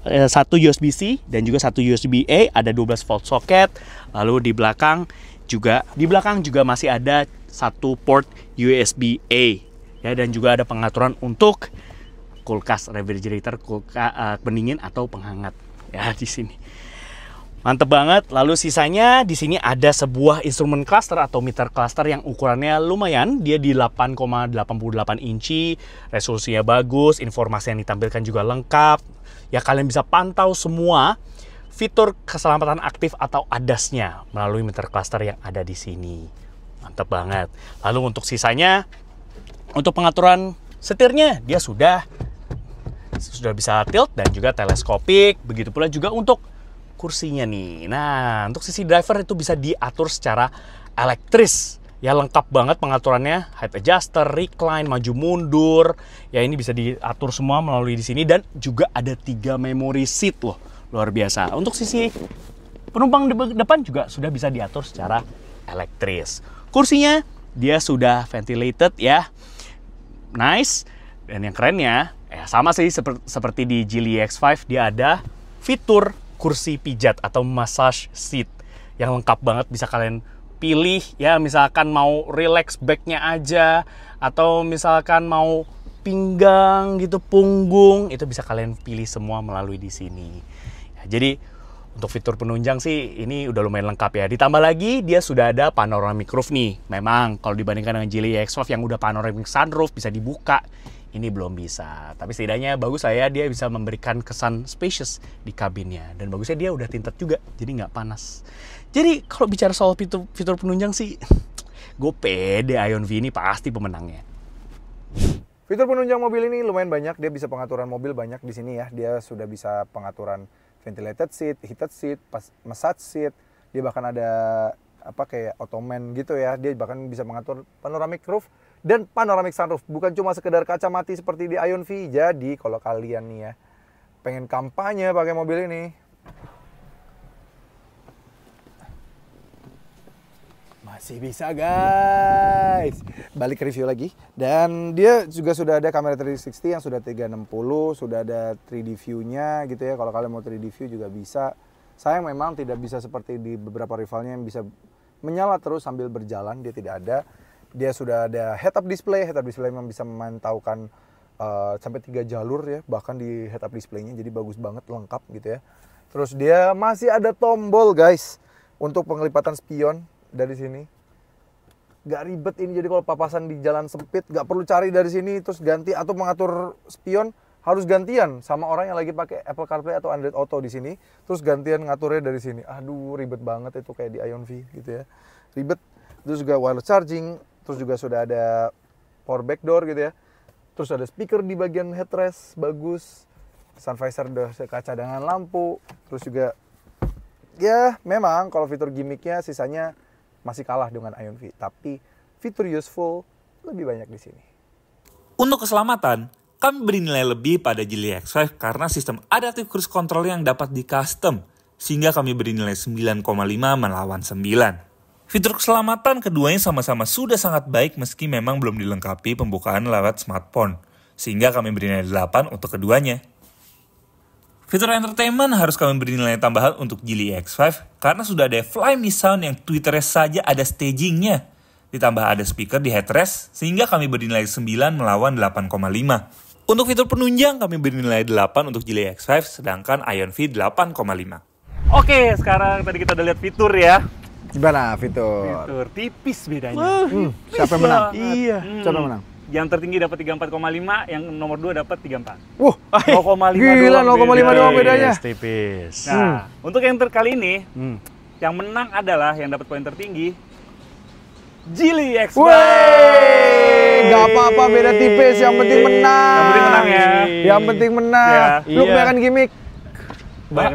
1 USB-C dan juga 1 USB-A, ada 12 volt socket. Lalu di belakang juga masih ada 1 port USB-A ya, dan juga ada pengaturan untuk kulkas, refrigerator, pendingin atau penghangat ya di sini. Mantep banget. Lalu sisanya di sini ada sebuah instrumen cluster atau meter cluster yang ukurannya lumayan. Dia di 8,88 inci, resolusinya bagus, informasi yang ditampilkan juga lengkap. Ya, kalian bisa pantau semua fitur keselamatan aktif atau ADAS-nya melalui meter cluster yang ada di sini. Mantep banget. Lalu untuk sisanya, untuk pengaturan setirnya dia sudah bisa tilt dan juga teleskopik. Begitu pula juga untuk kursinya nih. Nah, untuk sisi driver itu bisa diatur secara elektris. Ya, lengkap banget pengaturannya, height adjuster, recline, maju mundur. Ya, ini bisa diatur semua melalui di sini, dan juga ada 3 memory seat loh. Luar biasa. Untuk sisi penumpang depan juga sudah bisa diatur secara elektris. Kursinya dia sudah ventilated ya. Nice. Dan yang kerennya, sama sih seperti di Geely EX5, dia ada fitur kursi pijat atau massage seat yang lengkap banget. Bisa kalian pilih ya, misalkan mau relax backnya aja, atau misalkan mau pinggang gitu, punggung, itu bisa kalian pilih semua melalui di sini ya. Jadi untuk fitur penunjang sih ini udah lumayan lengkap ya. Ditambah lagi dia sudah ada panoramic roof nih. Memang kalau dibandingkan dengan Geely EX5 yang udah panoramic sunroof bisa dibuka, ini belum bisa. Tapi setidaknya bagus lah ya, dia bisa memberikan kesan spacious di kabinnya. Dan bagusnya dia udah tinted juga, jadi nggak panas. Jadi kalau bicara soal fitur penunjang sih, gue pede Ion V ini pasti pemenangnya. Fitur penunjang mobil ini lumayan banyak. Dia bisa pengaturan mobil banyak di sini ya. Dia sudah bisa pengaturan ventilated seat, heated seat, massage seat. Dia bahkan ada kayak ottoman gitu ya. Dia bahkan bisa mengatur panoramic roof dan panoramic sunroof. Bukan cuma sekedar kaca mati seperti di Ion V. Jadi kalau kalian nih ya pengen kampanye pakai mobil ini, masih bisa guys. Balik ke review lagi. Dan dia juga sudah ada kamera 360 yang sudah 360, sudah ada 3D view-nya gitu ya. Kalau kalian mau 3D view juga bisa. Sayang memang tidak bisa seperti di beberapa rivalnya yang bisa menyala terus sambil berjalan, dia tidak ada. Dia sudah ada head-up display memang bisa memantaukan sampai 3 jalur ya, bahkan di head up display-nya, jadi bagus banget, lengkap gitu ya. Terus dia masih ada tombol guys untuk penglipatan spion dari sini. Gak ribet ini, jadi kalau papasan di jalan sempit gak perlu cari dari sini terus ganti, atau mengatur spion harus gantian sama orang yang lagi pakai Apple CarPlay atau Android Auto di sini, terus gantian ngaturnya dari sini. Aduh, ribet banget itu, kayak di Ion V gitu ya. Ribet. Terus juga wireless charging, terus juga sudah ada power back door gitu ya. Terus ada speaker di bagian headrest, bagus. Sun visor udah kaca dengan lampu. Terus juga ya memang kalau fitur gimmicknya sisanya masih kalah dengan Ion V, tapi fitur useful lebih banyak di sini. Untuk keselamatan, kami beri nilai lebih pada Geely X5 karena sistem adaptive cruise control yang dapat di custom, sehingga kami beri nilai 9,5 melawan 9. Fitur keselamatan keduanya sama-sama sudah sangat baik meski memang belum dilengkapi pembukaan lewat smartphone, sehingga kami beri nilai 8 untuk keduanya. Fitur entertainment harus kami beri nilai tambahan untuk Geely X5 karena sudah ada Fly Me Sound yang Twitternya saja ada stagingnya. Ditambah ada speaker di headrest sehingga kami beri nilai 9 melawan 8,5. Untuk fitur penunjang kami beri nilai 8 untuk Geely X5 sedangkan Ion V 8,5. Oke, sekarang tadi kita udah lihat fitur ya. Gimana fitur? Fitur tipis bedanya. Siapa yang menang? Iya. Siapa yang menang? Yang tertinggi dapat 34,5, yang nomor 2 dapat 34. Wah, 0,5 gila, doang 0,5 doang bedanya. Tipis. Nah, untuk yang kali ini, yang menang adalah yang dapat poin tertinggi Geely X5. Gak apa-apa, beda tipis, yang penting menang. Yang penting menang ya. Yang penting menang. Iya. Lu kebanyakan gimmick.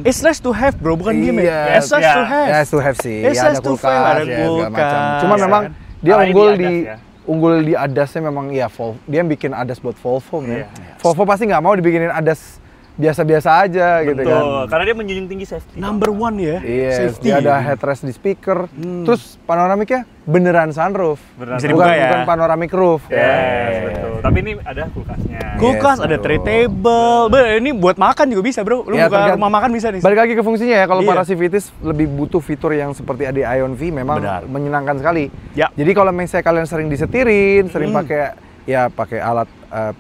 It's nice to have bro, bukan gimmick. Iya. It's nice to have. Nice to have sih. It's Ya, nice ada to kulkas, have, ada ya, segala kulkas. macam. Cuma Ya memang kan? dia Kalau unggul ini di ADAS ya. unggul di ADAS-nya memang ya Volvo. Dia bikin ADAS buat Volvo Iya. ya. Volvo pasti nggak mau dibikinin ADAS biasa-biasa aja gitu kan. Betul, karena dia menjunjung tinggi safety. Number one ya. Iya, Safety. dia ada headrest di speaker. Terus panoramiknya beneran sunroof. Beneran Bisa bukan, dibuka ya. bukan panoramic roof. Yes, betul. Tapi ini ada kulkasnya. Kulkas, Yes, ada bro. tray table. Ini buat makan juga bisa bro. Lu Ya, buka tergantung. rumah makan bisa nih. Balik lagi ke fungsinya ya, kalau Iya. para civitis lebih butuh fitur yang seperti ada Ion V, memang Benar. menyenangkan sekali. Ya. Jadi kalau misalnya kalian sering disetirin, sering pakai alat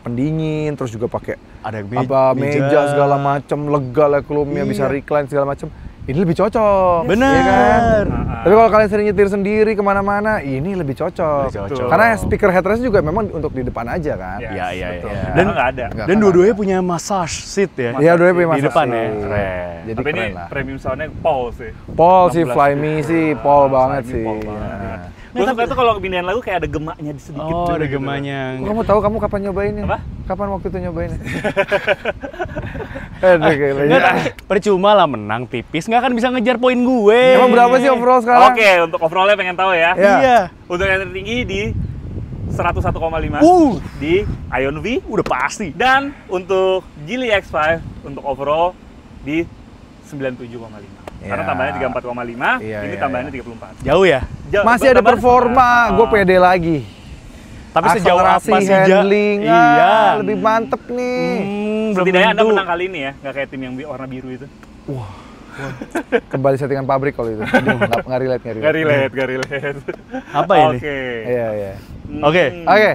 pendingin, terus juga pakai Ada meja segala macam, lega lah klumnya, bisa recline segala macam. Ini lebih cocok. Bener. Iya kan? Tapi kalau kalian sering nyetir sendiri kemana-mana, ini lebih cocok. Lebih cocok. Karena speaker headrest juga memang untuk di depan aja kan. Yes, Iya, betul. iya. Dan Dan nggak ada. Nggak Dan akan dua-duanya ada. punya massage seat ya. Iya, dua punya Di massage depan seat. ya. Keren. Jadi Tapi ini keren lah. premium soundnya Paul sih. Paul sih, 16 Fly Me sih, Paul banget Fly Me sih. Paul banget. Nah. Gue suka tuh kalau pindahan lagu kayak ada gemaknya di sedikit. Oh, juga ada gitu. gemanya. Kamu tahu kamu kapan nyobainnya? Apa? Kapan waktu itu nyobainnya? Aduh, gila. Nggak, tapi percuma lah menang tipis, nggak akan bisa ngejar poin gue. Emang berapa sih overall sekarang? Oke, untuk overallnya pengen tahu ya. Ya. Iya. Untuk yang tertinggi di 101,5 di Ion V. Udah pasti. Dan untuk Geely X5 untuk overall di 97,5. Karena Ya. tambahannya 34,5, Iya, ini iya, tambahannya iya. 34. Jauh ya. Masih ada Tambahan performa, setengah. gue pede lagi. Tapi sejauh apa Akselerasi, sih Ja? handling, Iya. lebih mantep nih. Belum Setidaknya Anda tentu. menang kali ini ya, nggak kayak tim yang warna biru itu. Kembali settingan pabrik kalau itu. Aduh, nggak relate, Gak relate. Apa ini? Oke. Iya, iya. Oke. Oke,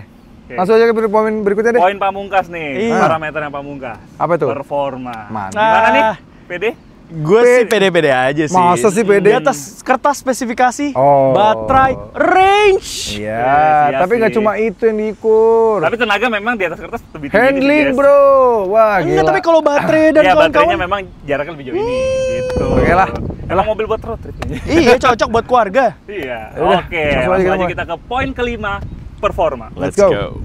langsung aja ke poin berikutnya deh. Poin pamungkas nih, Iya. parameter yang pamungkas. Apa tuh? Performa. Mantap. Gimana nih? Ah. PD? Gue sih pede-pede aja sih. Masa sih pede? Di atas kertas spesifikasi, Oh. baterai, range. Iya, Iya tapi nggak sih. cuma itu yang diukur. Tapi tenaga memang di atas kertas lebih tinggi. Handling, guys. bro. Wah, Enggak, gila. tapi kalau baterai dan Ya, baterainya kawan-kawan, memang jaraknya lebih jauh ini. Gitu. Oke lah. Emang mobil buat road trip ini. iya cocok buat keluarga. Iya. Udah, Oke, langsung langsung aja aja kita ke poin kelima, performa. Let's go.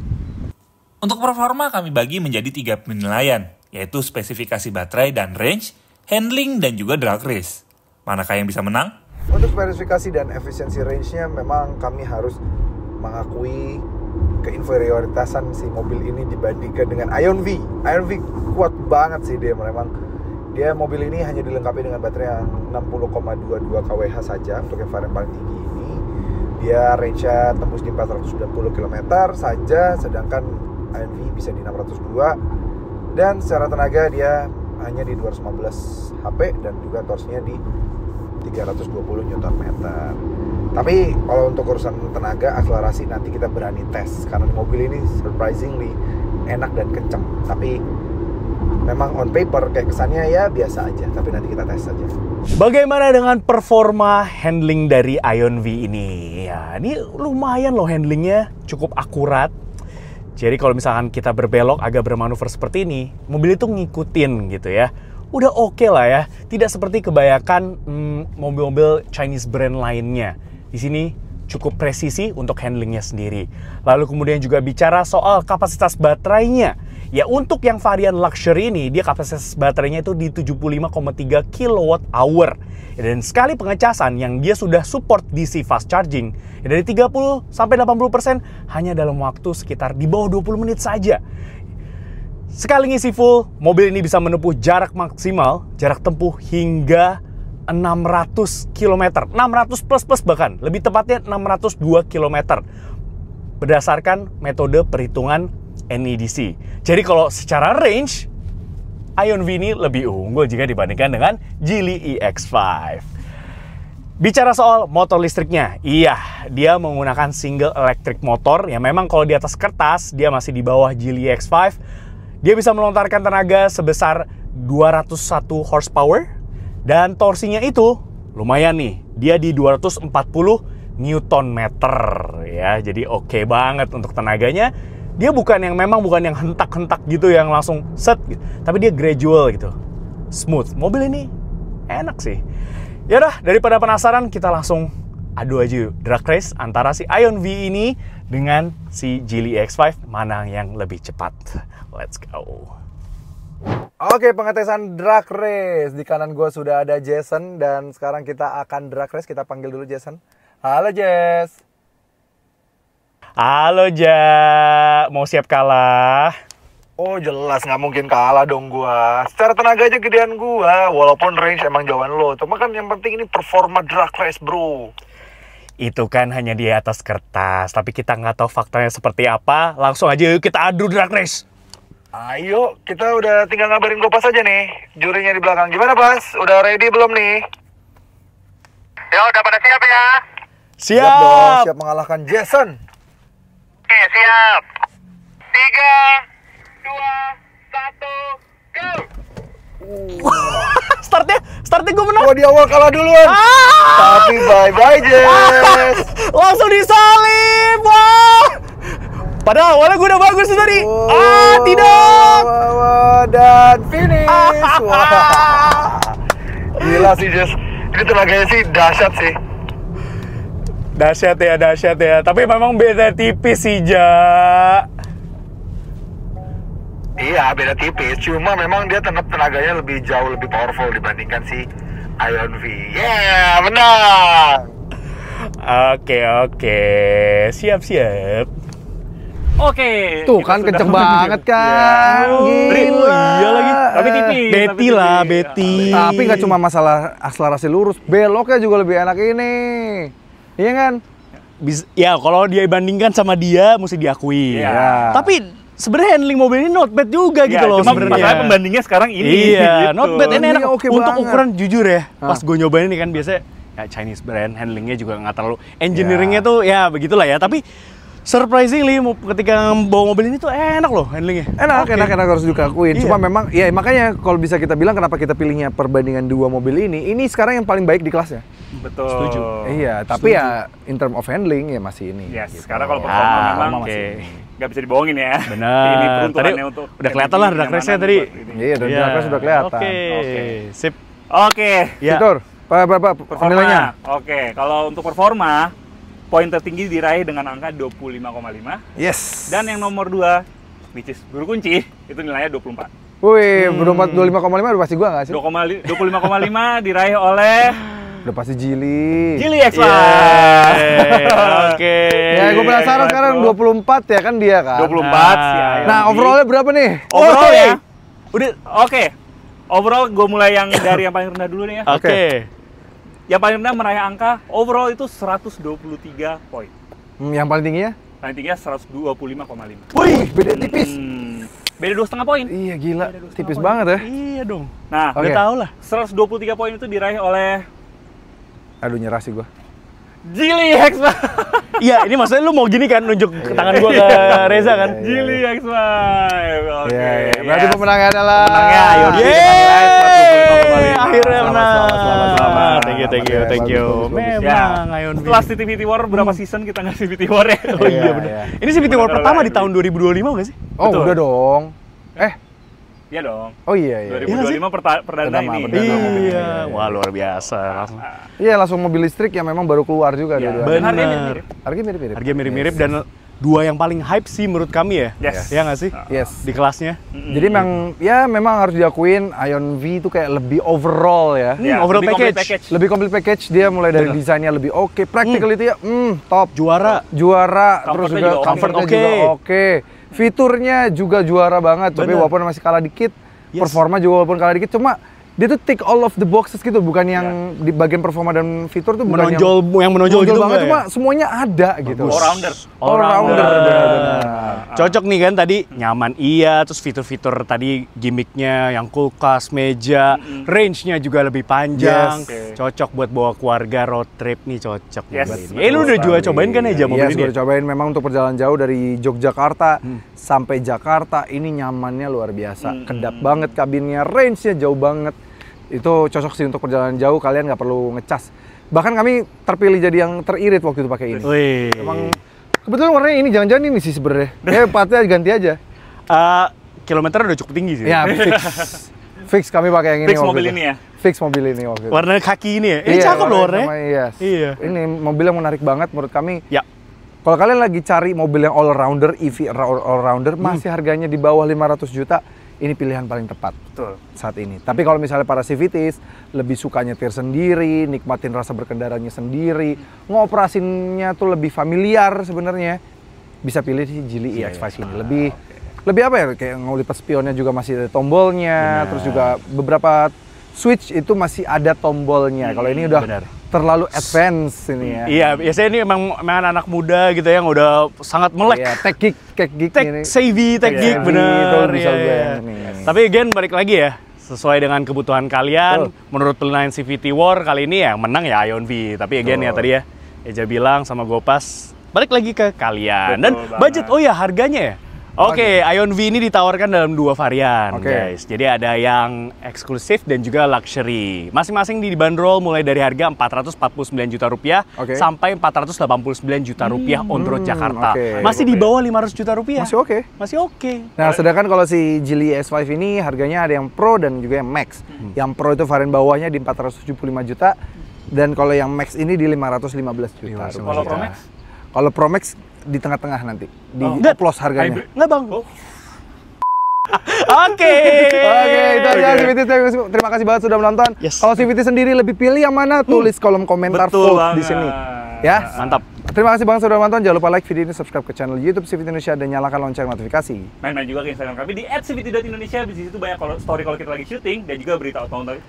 Untuk performa kami bagi menjadi 3 penilaian, yaitu spesifikasi baterai dan range, handling, dan juga drag race. Manakah yang bisa menang? Untuk spesifikasi dan efisiensi range-nya memang kami harus mengakui keinferioritasan si mobil ini dibandingkan dengan Ion V. Ion V kuat banget sih dia memang. Dia mobil ini hanya dilengkapi dengan baterai yang 60,22 kWh saja untuk yang varian paling tinggi ini. Dia range-nya tembus di 490 km saja, sedangkan Ion V bisa di 602. Dan secara tenaga dia hanya di 215 HP dan juga torsinya di 320 Nm. Tapi kalau untuk urusan tenaga, akselerasi nanti kita berani tes karena mobil ini surprisingly enak dan kenceng. Tapi memang on paper kayak kesannya ya biasa aja. Tapi nanti kita tes saja. Bagaimana dengan performa handling dari Ion V ini? Ya, ini lumayan loh handlingnya, cukup akurat. Jadi kalau misalkan kita berbelok agak bermanuver seperti ini, mobil itu ngikutin gitu ya. Udah oke lah ya, tidak seperti kebanyakan mobil-mobil Chinese brand lainnya. Di sini cukup presisi untuk handlingnya sendiri. Lalu kemudian juga bicara soal kapasitas baterainya. Ya untuk yang varian luxury ini, dia kapasitas baterainya itu di 75,3 kWh. Dan sekali pengecasan yang dia sudah support DC fast charging, ya dari 30-80% hanya dalam waktu sekitar di bawah 20 menit saja. Sekali ngisi full, mobil ini bisa menempuh jarak maksimal, jarak tempuh hingga 600 km. 600 plus bahkan, lebih tepatnya 602 km. Berdasarkan metode perhitungan NEDC. Jadi kalau secara range, Ion V ini lebih unggul jika dibandingkan dengan Geely EX5. Bicara soal motor listriknya, iya, dia menggunakan single electric motor. Ya memang kalau di atas kertas, dia masih di bawah Geely EX5. Dia bisa melontarkan tenaga sebesar 201 horsepower. Dan torsinya itu lumayan nih, dia di 240 Newton meter. Ya, jadi oke banget untuk tenaganya. Dia bukan yang hentak-hentak gitu yang langsung set gitu. Tapi dia gradual gitu. Smooth. Mobil ini enak sih. Ya udah, daripada penasaran kita langsung adu aja yuk. Drag race antara si Ion V ini dengan si Geely EX5, mana yang lebih cepat. Let's go. Oke, pengetesan drag race. Di kanan gue sudah ada Jason dan sekarang kita akan drag race. Kita panggil dulu Jason. Halo Jess. Halo Ja, mau siap kalah? Oh jelas nggak mungkin kalah dong gua. Secara tenaga aja gedean gua, walaupun range emang jauhan lo. Cuma kan yang penting ini performa drag race bro. Itu kan hanya di atas kertas, tapi kita nggak tahu faktanya seperti apa. Langsung aja yuk kita adu drag race. Ayo, kita udah tinggal ngabarin gua pas aja nih. Jurinya di belakang. Gimana Pas? Udah ready belum nih? Ya udah pada siap ya? Siap dong, siap mengalahkan Jason. Oke, siap. 3, 2, 1, go! Startnya gue menang. Gua di awal kalah duluan. Tapi bye-bye Jess. Langsung disalib. Wah. Padahal awalnya gue udah bagus tuh tadi. Tidak. Dan finish. Wah. Gila sih Jess. Ini tenaganya sih dahsyat sih. Dahsyat ya. Tapi memang beda tipis sih, Ja. Iya, beda tipis. Cuma memang dia tenaganya jauh lebih powerful dibandingkan si Ion V. Yeah, benar. Oke. Siap. Oke. Tuh kan kenceng banget kan. Gila. Iya lagi. Tapi tipis. Betty. Tapi nggak cuma masalah akselerasi lurus, beloknya juga lebih enak ini. Iya kan? Ya kalau dia bandingkan sama dia mesti diakui. Iya. Tapi sebenarnya handling mobil ini not bad juga gitu loh cuma sebenarnya. masalahnya pembandingnya sekarang ini. Iya, gitu. not bad. Ini enak. Ini oke Untuk banget. ukuran jujur ya, pas gue nyobain ini kan biasanya ya Chinese brand, handlingnya juga nggak terlalu. Engineeringnya tuh ya begitulah ya. Tapi surprisingly ketika bawa mobil ini tuh enak loh handlingnya. Enak harus diakuin. Iya. Cuma memang ya makanya kalau bisa kita bilang kenapa kita pilihnya perbandingan dua mobil ini sekarang yang paling baik di kelasnya. Betul. Setuju. Iya, tapi ya in term of handling ya masih ini. Yes, gitu. karena kalau performa memang oke. nggak bisa dibohongin ya. Benar. Ini Tadi peruntukannya untuk udah kelihatan lah drag race-nya tadi. Iya, dan drag race sudah kelihatan. Oke. Sip. Oke. Ya. Fitur, berapa Performa. nilainya? Oke, kalau untuk performa, poin tertinggi diraih dengan angka 25,5. Yes. Dan yang nomor 2, which is guru kunci, itu nilainya 24. Wih, 25,5 udah pasti gua nggak sih? 25,5 diraih oleh Udah pasti Geely. Geely EX5. Oke. Ya, gue penasaran sekarang 24 ya kan dia kan. 24 sih. Nah, overallnya berapa nih? Overall Woi. ya. Udah, oke. Overall gue mulai yang dari yang paling rendah dulu nih ya. Oke. Yang paling rendah meraih angka overall itu 123 poin. Yang paling tingginya? Paling tingginya 125,5. Wih, beda tipis. Beda 2,5 poin. Iya gila, Beda 2,5 tipis poin. banget ya. Iya dong. Nah, Oke. Udah tau lah. 123 poin itu diraih oleh Aduh nyerah sih gua. Geely X5. Iya, ini maksudnya lu mau gini kan, nunjuk tangan gua ke Reza kan? Geely X5. Oke. Iya, iya. Berarti pemenangnya adalah Pemenangnya Ion V dengan nilai 120,5. Akhirnya menang. Selamat. Thank you. Bagus. Memang Ion V. Setelah CVT War berapa season kita ngasih CVT War ya? Oh iya benar. Ini CVT War pertama di tahun 2025 nggak sih? Oh, Betul. udah dong. Iya dong. Oh iya. 2025 perdana ini. Iya. Wah, luar biasa. Iya, langsung mobil listrik yang memang baru keluar juga Iya. dua-duanya. Dan harganya Bener. mirip. Harganya mirip-mirip. Harga mirip-mirip dan dua yang paling hype sih menurut kami ya. Yes. Iya nggak sih? Yes. Di kelasnya. Jadi memang harus diakuin Ion V itu kayak lebih overall ya. Ya, overall lebih complete package. Lebih complete package, dia mulai dari desainnya lebih oke, practicality ya top. Juara. Terus Comfortnya juga juga comfortnya oke. juga oke. Fiturnya juga juara banget, tapi Bener. walaupun masih kalah dikit, Yes. performa juga walaupun kalah dikit, cuma dia tuh tick all of the boxes gitu, bukan yang di bagian performa dan fitur tuh bukan Yang menonjol gitu banget, nggak cuma ya? semuanya ada gitu. All-rounder. All-rounder, benar-benar. Cocok nih kan tadi nyaman iya, terus fitur-fitur tadi gimmicknya yang kulkas, meja, range-nya juga lebih panjang. Yes. Cocok buat bawa keluarga road trip nih cocok nih Yes, buat ini. betul Lu udah juga sekali. cobain kan ya mobil Yes, ini? gue ya? udah cobain memang untuk perjalanan jauh dari Yogyakarta sampai Jakarta, ini nyamannya luar biasa. Kedap banget kabinnya, range-nya jauh banget. Itu cocok sih untuk perjalanan jauh, kalian nggak perlu ngecas. Bahkan kami terpilih jadi yang teririt waktu itu pakai ini. Wih. Emang kebetulan warnanya ini, jangan-jangan ini sih sebenarnya. Ya partnya ganti aja. Kilometer udah cukup tinggi sih. Ya fix. Fix kami pakai yang ini. Fix waktu mobil itu. ini ya? Fix mobil ini waktu itu. Warna kaki ini ya? Ini Iya, cakep loh warnanya. sama- yes. Iya. Ini mobil yang menarik banget menurut kami. Ya. Kalau kalian lagi cari mobil yang all-rounder, EV all-rounder, masih harganya di bawah 500 juta, ini pilihan paling tepat Betul. saat ini. Tapi kalau misalnya para CVTs lebih suka nyetir sendiri, nikmatin rasa berkendaranya sendiri, ngoperasinnya tuh lebih familiar sebenarnya, bisa pilih si Geely EX5 ini. Lebih apa ya? Kayak ngelipat spionnya juga masih ada tombolnya, terus juga beberapa switch itu masih ada tombolnya. Kalau ini udah benar. terlalu advance ini ya. Iya, biasanya ini emang anak muda gitu yang udah sangat melek. Iya, tech geek Tech ini. savvy, tech Iya. geek, Savvy, bener. itu bisa Iya, gue iya. yang ini. Tapi again balik lagi ya, sesuai dengan kebutuhan kalian. Menurut penilaian CVT War kali ini ya menang ya Ion V. Tapi again ya tadi ya, Eja bilang sama Gopas, balik lagi ke kalian. Betul Dan banget. budget, oh ya harganya ya. Oke, Ion V ini ditawarkan dalam dua varian, Oke. guys. Jadi ada yang eksklusif dan juga luxury. Masing-masing dibanderol mulai dari harga Rp449 juta Oke. sampai Rp489 juta on road Jakarta. oke. Masih di bawah Rp500 juta. Masih oke. Masih oke. Nah, sedangkan kalau si Geely S5 ini harganya ada yang Pro dan juga yang Max. Yang Pro itu varian bawahnya di 475 juta dan kalau yang Max ini di 515 juta. Kalau Pro Max? Kalau Pro Max di tengah-tengah nanti, di Enggak. oplos harganya. Hybrid. Nggak bang. Oh. Oke. Oke, itu aja CVT. Terima kasih banget sudah menonton. Yes. Kalau CVT sendiri lebih pilih yang mana? Tulis kolom komentar Betul vote di banget. sini. Ya. Mantap. Terima kasih banget sudah menonton. Jangan lupa like video ini, subscribe ke channel YouTube CVT Indonesia dan nyalakan lonceng notifikasi. Main-main juga ke Instagram kami di @cvt.indonesia. Di situ banyak story kalau kita lagi syuting dan juga berita otomotif.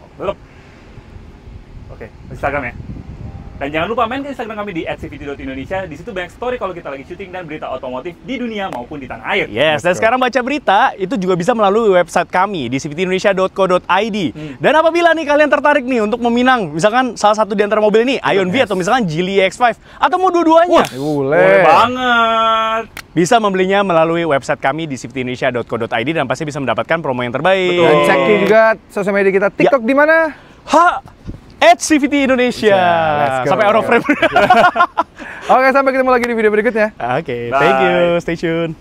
Oke, Instagram ya. Dan jangan lupa main ke Instagram kami di @cvt.indonesia. Di situ banyak story kalau kita lagi syuting dan berita otomotif di dunia maupun di tanah air. Yes, dan sekarang baca berita itu juga bisa melalui website kami di cvtindonesia.co.id. Dan apabila nih kalian tertarik nih untuk meminang misalkan salah satu di antara mobil ini, Ion V atau misalkan Geely X5 atau mau dua-duanya, Boleh banget. bisa membelinya melalui website kami di cvtindonesia.co.id dan pasti bisa mendapatkan promo yang terbaik. Betul. Dan cek juga sosial media kita. TikTok di mana? @CVT Indonesia. Let's go. Sampai out of frame. Oke, sampai ketemu lagi di video berikutnya. Oke, thank you. Stay tuned.